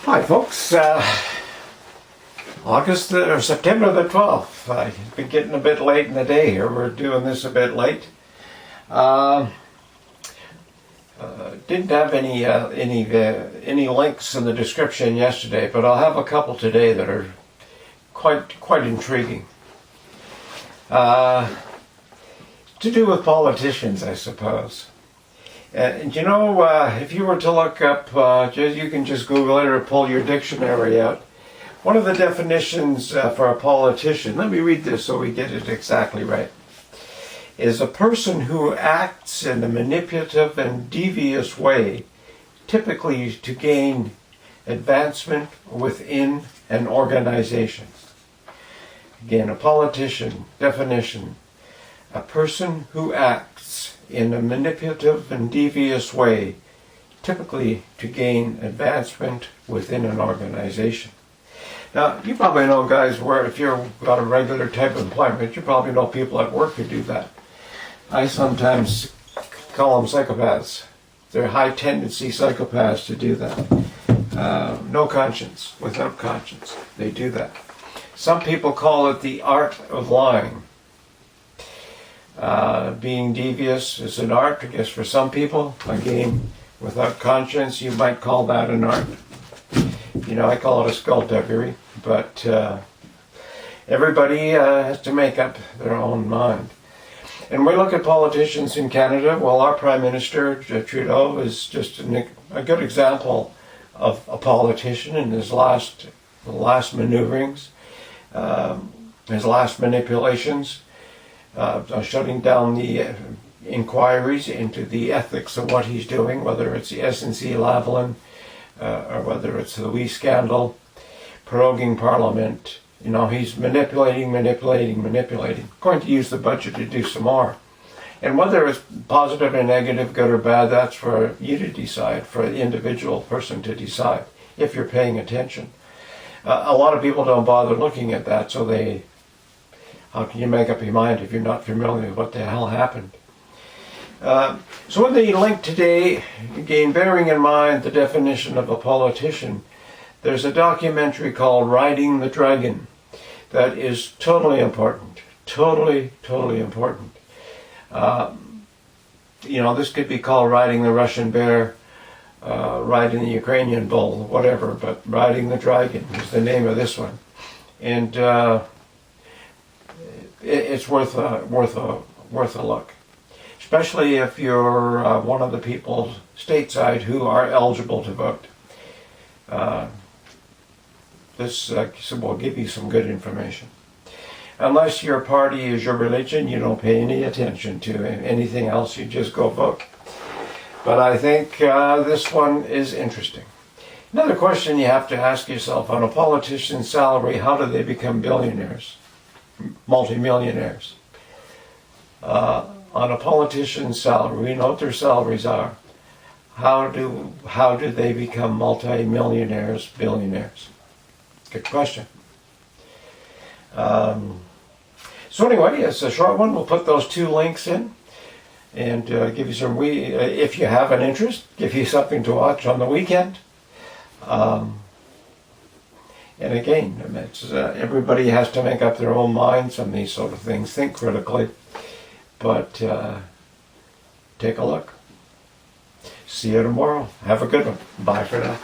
Hi folks, September the 12th. I've been getting a bit late in the day here. We're doing this a bit late. Didn't have any links in the description yesterday, but I'll have a couple today that are quite intriguing. To do with politicians, I suppose. And you know, if you were to look up, you can just Google it or pull your dictionary out. One of the definitions for a politician, let me read this so we get it exactly right, is a person who acts in a manipulative and devious way, typically to gain advancement within an organization. Again, a politician, definition, a person who acts in a manipulative and devious way, typically to gain advancement within an organization. Now, you probably know guys where if you've got a regular type of employment, you probably know people at work who do that. I sometimes call them psychopaths. They're high tendency psychopaths to do that. No conscience, without conscience, they do that. Some people call it the art of lying. Being devious is an art, I guess, for some people. Again, without conscience, you might call that an art. You know, I call it a skullduggery, but everybody has to make up their own mind. And we look at politicians in Canada. Well, our Prime Minister, Trudeau, is just a good example of a politician in his last maneuverings, his last manipulations. Shutting down the inquiries into the ethics of what he's doing, whether it's the SNC-Lavalin or whether it's the Wee scandal, proroguing Parliament. You know, he's manipulating. Going to use the budget to do some more. And whether it's positive or negative, good or bad, that's for you to decide, for the individual person to decide, if you're paying attention. A lot of people don't bother looking at that, so how can you make up your mind if you're not familiar with what the hell happened? So in the link today, again, bearing in mind the definition of a politician, there's a documentary called Riding the Dragon that is totally important. Totally important. You know, this could be called Riding the Russian Bear, Riding the Ukrainian Bull, whatever, but Riding the Dragon is the name of this one. And it's worth a look, especially if you're one of the people stateside who are eligible to vote. This will give you some good information. Unless your party is your religion, you don't pay any attention to anything else, you just go vote. But I think this one is interesting. Another question you have to ask yourself, on a politician's salary, how do they become billionaires? Multimillionaires. On a politician's salary, we know what their salaries are. How do they become multimillionaires, billionaires? Good question. So anyway, it's a short one. We'll put those two links in and give you some, if you have an interest, give you something to watch on the weekend. And again, everybody has to make up their own minds on these sort of things. Think critically, but take a look. See you tomorrow. Have a good one. Bye for now.